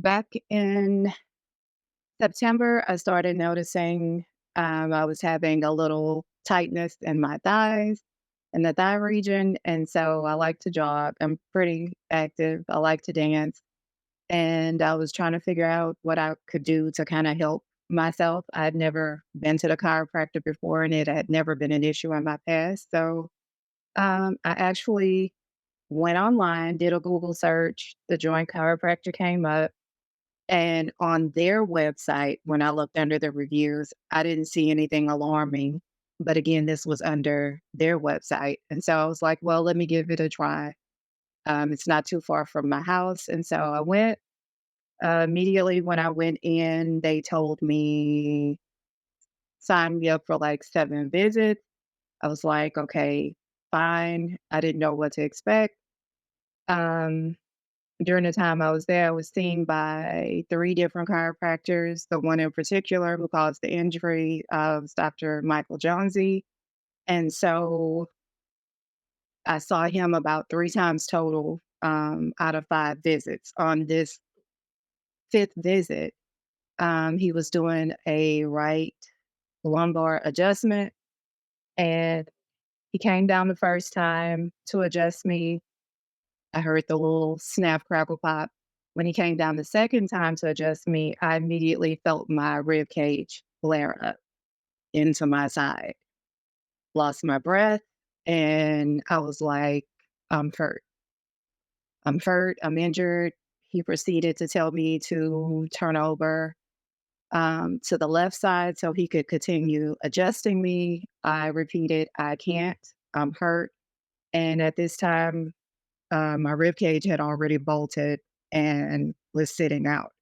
Back in September, I started noticing I was having a little tightness in my thighs, in the thigh region. And so I like to jog. I'm pretty active. I like to dance. And I was trying to figure out what I could do to kind of help myself. I had never been to the chiropractor before, and it had never been an issue in my past. So I actually went online, did a Google search. The Joint Chiropractor came up. And on their website, when I looked under the reviews, I didn't see anything alarming. But again, this was under their website. And so I was like, well, let me give it a try. It's not too far from my house. And so I went. Immediately when I went in, they told me, sign me up for like 7 visits. I was like, okay, fine. I didn't know what to expect. Um, During the time I was there, I was seen by 3 different chiropractors. The one in particular who caused the injury was Dr. Micheal Johnsey. And so I saw him about 3 times total, out of 5 visits. On this 5th visit, he was doing a right lumbar adjustment, and he came down the first time to adjust me. I heard the little snap, crackle, pop. When he came down the second time to adjust me, I immediately felt my rib cage flare up into my side, lost my breath, and I was like, I'm hurt. I'm hurt. I'm injured. He proceeded to tell me to turn over to the left side so he could continue adjusting me. I repeated, I can't. I'm hurt. And at this time, my rib cage had already bolted and was sitting out.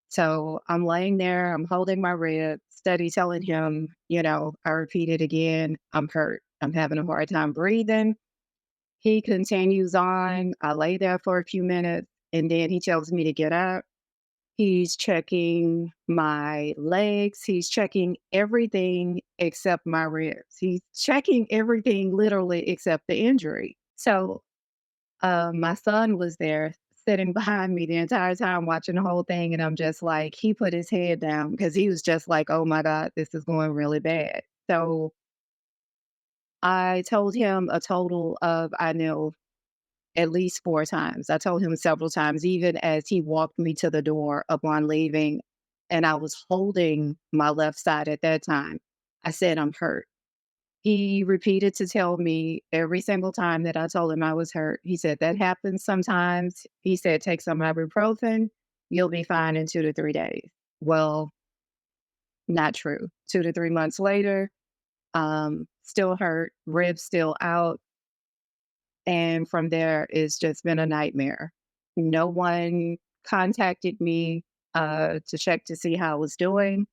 So I'm laying there, I'm holding my rib, steady telling him, I repeated again, I'm hurt. I'm having a hard time breathing. He continues on. I lay there for a few minutes and then he tells me to get up. He's checking my legs. He's checking everything except my ribs. He's checking everything literally except the injury. So my son was there sitting behind me the entire time watching the whole thing, and I'm just like, he put his head down because he was just like, "Oh my god, this is going really bad." So I told him a total of, I know, at least 4 times. I told him several times, even as he walked me to the door upon leaving, and I was holding my left side at that time. I said, "I'm hurt." He repeated to tell me every single time that I told him I was hurt. He said, "That happens sometimes." He said, "Take some ibuprofen. You'll be fine in 2 to 3 days." Well, not true. 2 to 3 months later, still hurt, ribs still out. And from there, it's just been a nightmare. No one contacted me to check to see how I was doing.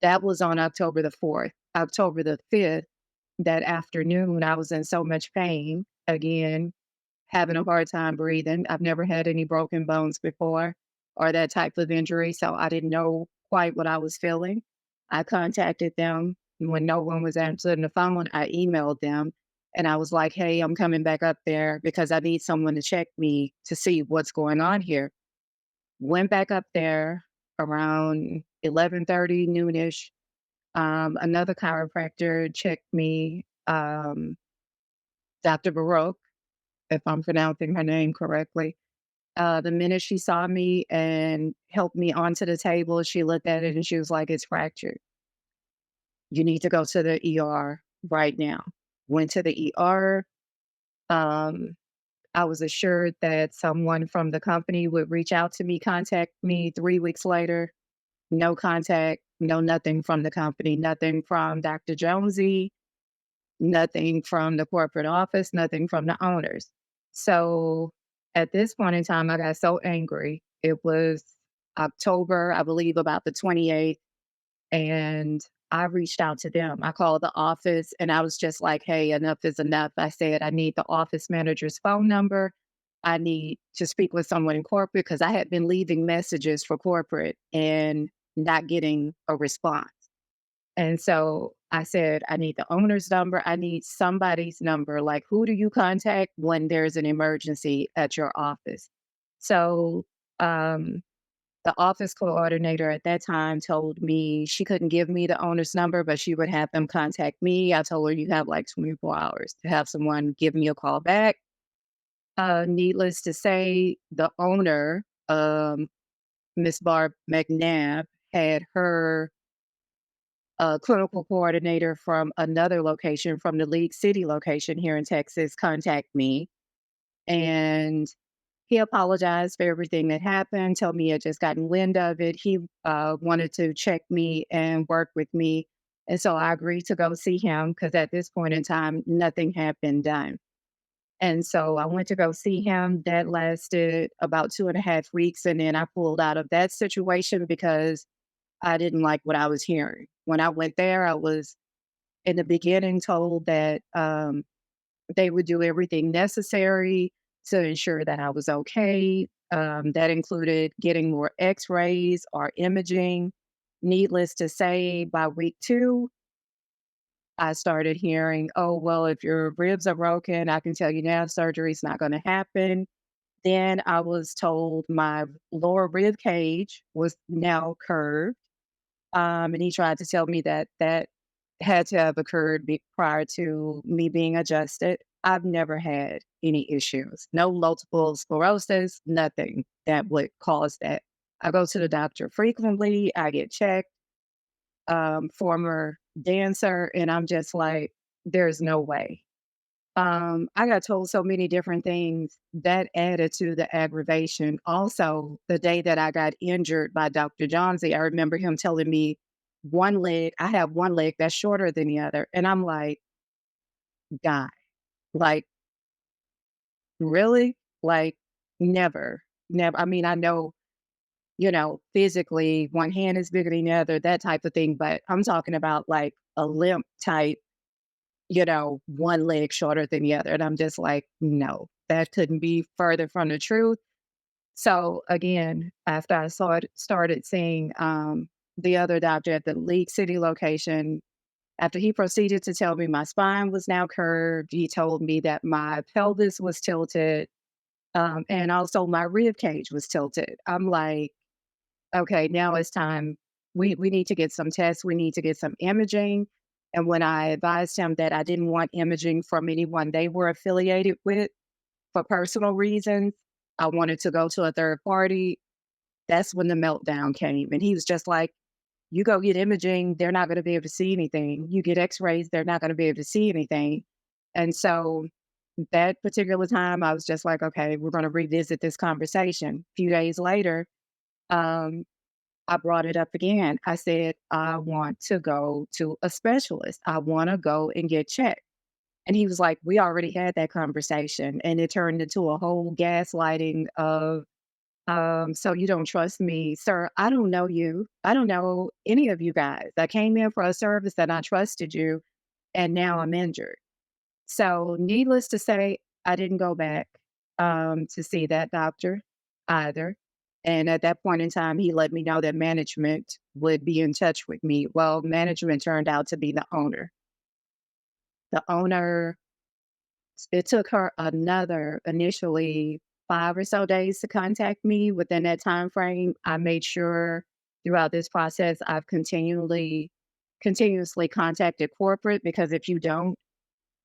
That was on October the 4th. October the 5th, that afternoon, I was in so much pain, again, having a hard time breathing. I've never had any broken bones before or that type of injury, so I didn't know quite what I was feeling. I contacted them. When no one was answering the phone, I emailed them and I was like, "Hey, I'm coming back up there because I need someone to check me to see what's going on here." Went back up there around 11:30, noonish. Another chiropractor checked me, Dr. Baroque, if I'm pronouncing her name correctly. The minute she saw me and helped me onto the table, she looked at it and she was like, "It's fractured. You need to go to the ER right now." Went to the ER. Um, I was assured that someone from the company would reach out to me, contact me 3 weeks later. No contact, no nothing from the company, nothing from Dr. Jonesy, nothing from the corporate office, nothing from the owners. So at this point in time, I got so angry. It was October, I believe, about the 28th. And I reached out to them. I called the office and I was just like, "Hey, enough is enough." I said, "I need the office manager's phone number. I need to speak with someone in corporate," because I had been leaving messages for corporate and not getting a response. And so I said, "I need the owner's number. I need somebody's number. Like, who do you contact when there's an emergency at your office?" So, um, The office coordinator at that time told me she couldn't give me the owner's number, but she would have them contact me. I told her, you have like 24 hours to have someone give me a call back. Needless to say, the owner, Miss Barb McNabb, had her clinical coordinator from another location, from the League City location here in Texas, contact me. And he apologized for everything that happened, told me he had just gotten wind of it. He wanted to check me and work with me. And so I agreed to go see him because at this point in time, nothing had been done. And so I went to go see him. That lasted about 2.5 weeks. And then I pulled out of that situation because I didn't like what I was hearing. When I went there, I was in the beginning told that they would do everything necessary to ensure that I was okay. That included getting more x rays or imaging. Needless to say, by week 2, I started hearing, oh, well, if your ribs are broken, I can tell you now surgery's not going to happen. Then I was told my lower rib cage was now curved. And he tried to tell me that that had to have occurred prior to me being adjusted. I've never had any issues, no multiple sclerosis, nothing that would cause that. I go to the doctor frequently. I get checked, former dancer, and I'm just like, there's no way. I got told so many different things that added to the aggravation. Also, the day that I got injured by Dr. Johnsey, I remember him telling me I have one leg that's shorter than the other. And I'm like, God, like, really? Like, never, never. I mean, I know, physically one hand is bigger than the other, that type of thing. But I'm talking about like a limp type, one leg shorter than the other. And I'm just like, no, that couldn't be further from the truth. So again, after I started seeing the other doctor at the League City location, after he proceeded to tell me my spine was now curved, he told me that my pelvis was tilted, and also my rib cage was tilted. I'm like, okay, now it's time. We need to get some tests. We need to get some imaging. And when I advised him that I didn't want imaging from anyone they were affiliated with for personal reasons, I wanted to go to a third party. That's when the meltdown came. And he was just like, you go get imaging, they're not going to be able to see anything. You get x rays, they're not going to be able to see anything. And so that particular time, I was just like, okay, we're going to revisit this conversation. A few days later, um, I brought it up again. I said, I want to go to a specialist. I want to go and get checked. And he was like, we already had that conversation. And it turned into a whole gaslighting of, so you don't trust me, sir. I don't know you. I don't know any of you guys. I came in for a service that I trusted you, and now I'm injured. So, needless to say, I didn't go back to see that doctor either. And at that point in time, he let me know that management would be in touch with me. Well, management turned out to be the owner. The owner, it took her another initially 5 or so days to contact me. Within that time frame, I made sure throughout this process I've continuously contacted corporate, because if you don't,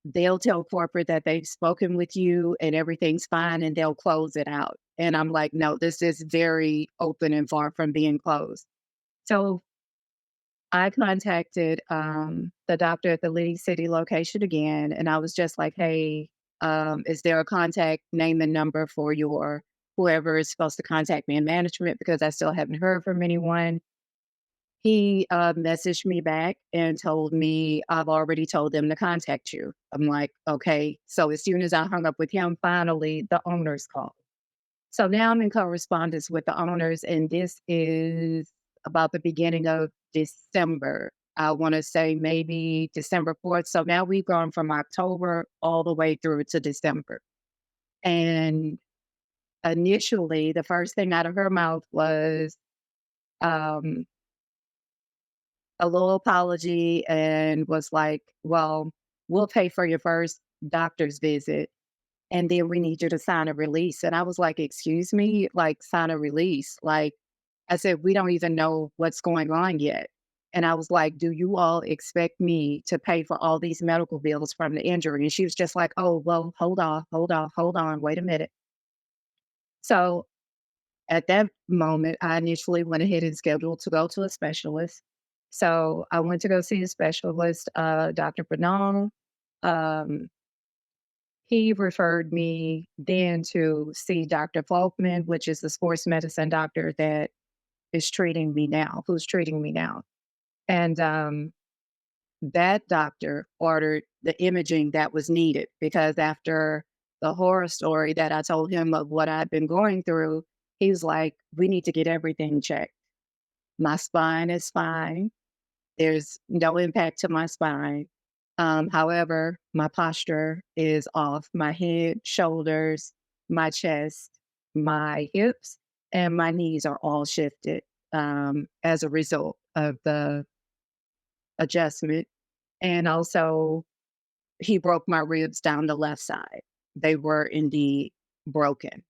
they'll tell corporate that they've spoken with you and everything's fine and they'll close it out. And I'm like, no, this is very open and far from being closed. So I contacted the doctor at the League City location again, and I was just like, hey, is there a contact name and number for your whoever is supposed to contact me in management? Because I still haven't heard from anyone. He messaged me back and told me, I've already told them to contact you. I'm like, okay. So as soon as I hung up with him, finally, the owners called. So now I'm in correspondence with the owners, and this is about the beginning of December. I want to say maybe December 4th. So now we've gone from October all the way through to December. And initially, the first thing out of her mouth was um, a little apology and was like, well, we'll pay for your first doctor's visit, and then we need you to sign a release. And I was like, excuse me, like sign a release. Like, I said, "We don't even know what's going on yet." And I was like, "Do you all expect me to pay for all these medical bills from the injury?" And she was just like, "Oh, well, hold on, wait a minute." So at that moment, I initially went ahead and scheduled to go to a specialist. So I went to go see a specialist, Dr. Bernal. Um, he referred me then to see Dr. Folkman, which is the sports medicine doctor that is treating me now, who's treating me now. And that doctor ordered the imaging that was needed because after the horror story that I told him of what I'd been going through, he was like, "We need to get everything checked. My spine is fine. There's no impact to my spine. However, my posture is off. My head, shoulders, my chest, my hips, and my knees are all shifted as a result of the adjustment. And also, he broke my ribs down the left side. They were indeed broken.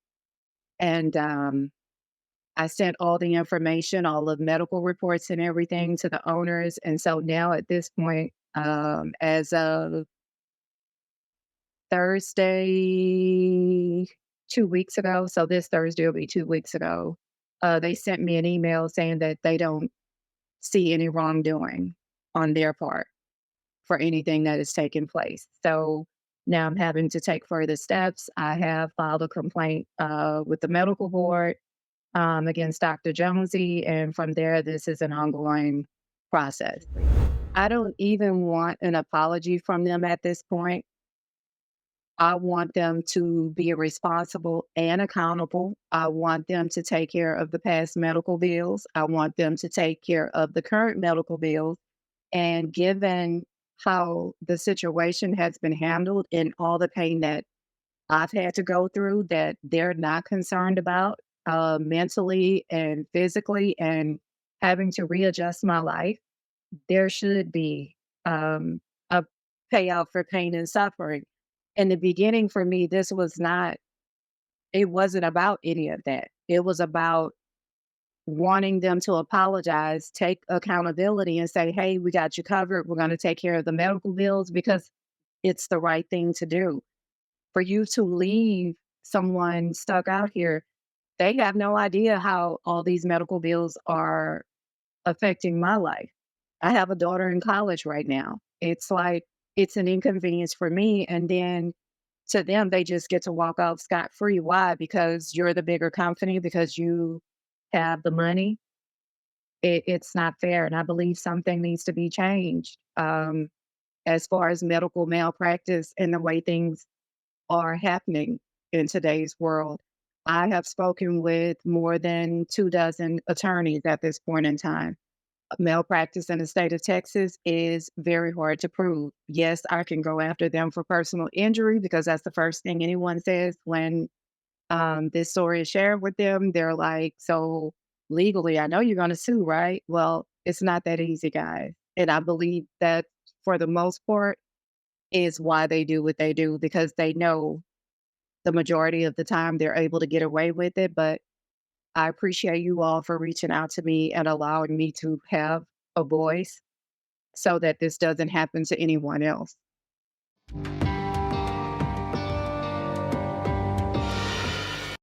And I sent all the information, all the medical reports and everything to the owners. And so now at this point, as of Thursday, 2 weeks ago, so this Thursday will be 2 weeks ago, they sent me an email saying that they don't see any wrongdoing on their part for anything that has taken place. So now I'm having to take further steps. I have filed a complaint with the medical board against Dr. Jonesy, and from there, this is an ongoing process. I don't even want an apology from them at this point. I want them to be responsible and accountable. I want them to take care of the past medical bills. I want them to take care of the current medical bills. And given how the situation has been handled and all the pain that I've had to go through that they're not concerned about mentally and physically and having to readjust my life, there should be a payout for pain and suffering. In the beginning, for me, it wasn't about any of that. It was about wanting them to apologize, take accountability, and say, "Hey, we got you covered. We're going to take care of the medical bills because it's the right thing to do." For you to leave someone stuck out here, they have no idea how all these medical bills are affecting my life. I have a daughter in college right now. It's like, it's an inconvenience for me. And then to them, they just get to walk out scot free. Why? Because you're the bigger company, because you have the money. It's not fair. And I believe something needs to be changed as far as medical malpractice and the way things are happening in today's world. I have spoken with more than 2 dozen attorneys at this point in time. Malpractice in the state of Texas is very hard to prove. Yes, I can go after them for personal injury because that's the first thing anyone says when this story is shared with them. They're like, "So legally, I know you're going to sue, right?" Well, it's not that easy, guys. And I believe that for the most part is why they do what they do because they know the majority of the time they're able to get away with it. But I appreciate you all for reaching out to me and allowing me to have a voice so that this doesn't happen to anyone else.